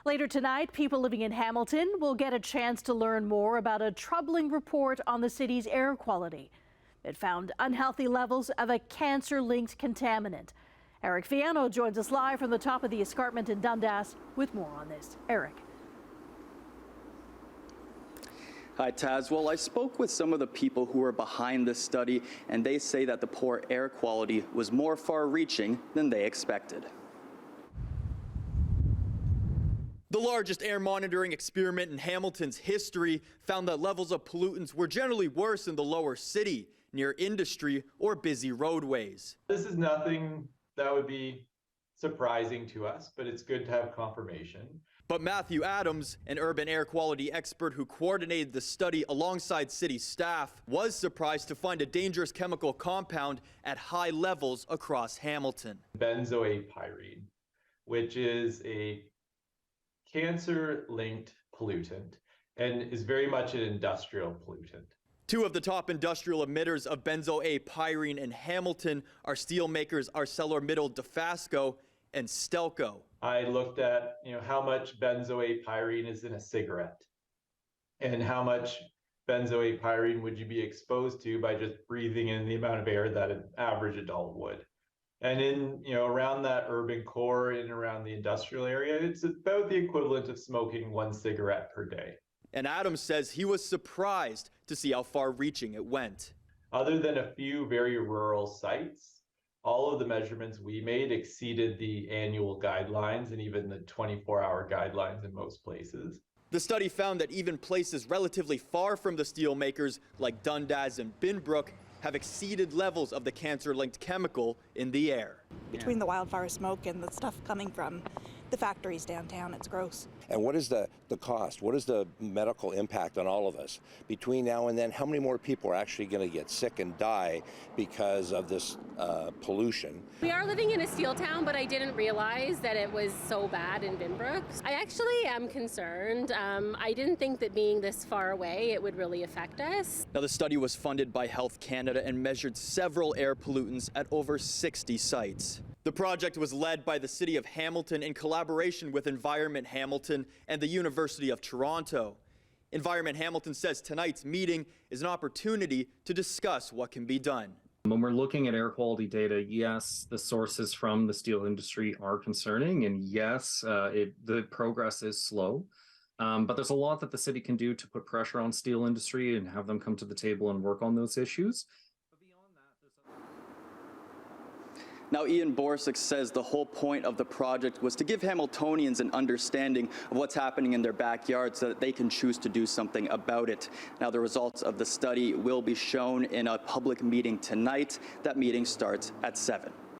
Later tonight, people living in Hamilton will get a chance to learn more about a troubling report on the city's air quality. It found unhealthy levels of a cancer-linked contaminant. Eric Viano joins us live from the top of the escarpment in Dundas with more on this. Eric. Hi, Taz. Well, I spoke with some of the people who were behind this study, and they say that the poor air quality was more far-reaching than they expected. The largest air monitoring experiment in Hamilton's history found that levels of pollutants were generally worse in the lower city, near industry or busy roadways. This is nothing that would be surprising to us, but it's good to have confirmation. But Matthew Adams, an urban air quality expert who coordinated the study alongside city staff, was surprised to find a dangerous chemical compound at high levels across Hamilton. Benzo pyrene, which is a cancer-linked pollutant and is very much an industrial pollutant. Two of the top industrial emitters of benzo pyrene in Hamilton are steelmakers ArcelorMittal Dofasco and Stelco. I looked at how much benzo pyrene is in a cigarette and how much benzo pyrene would you be exposed to by just breathing in the amount of air that an average adult would. And in around that urban core and around the industrial area, it's about the equivalent of smoking one cigarette per day. And Adams says he was surprised to see how far-reaching it went. Other than a few very rural sites, all of the measurements we made exceeded the annual guidelines and even the 24-hour guidelines in most places. The study found that even places relatively far from the steel makers, like Dundas and Binbrook, have exceeded levels of the cancer-linked chemical in the air. Between the wildfire smoke and the stuff coming from the factories downtown, it's gross. And what is the cost? What is the medical impact on all of us? Between now and then, how many more people are actually going to get sick and die because of this pollution? We are living in a steel town, but I didn't realize that it was so bad in Binbrook. I actually am concerned. I didn't think that being this far away, it would really affect us. Now, the study was funded by Health Canada and measured several air pollutants at over 60 sites. The project was led by the City of Hamilton in collaboration with Environment Hamilton and the University of Toronto. Environment Hamilton says tonight's meeting is an opportunity to discuss what can be done. When we're looking at air quality data, yes, the sources from the steel industry are concerning, and yes, the progress is slow. But there's a lot that the city can do to put pressure on steel industry and have them come to the table and work on those issues. Now, Ian Borsick says the whole point of the project was to give Hamiltonians an understanding of what's happening in their backyard so that they can choose to do something about it. Now, the results of the study will be shown in a public meeting tonight. That meeting starts at 7.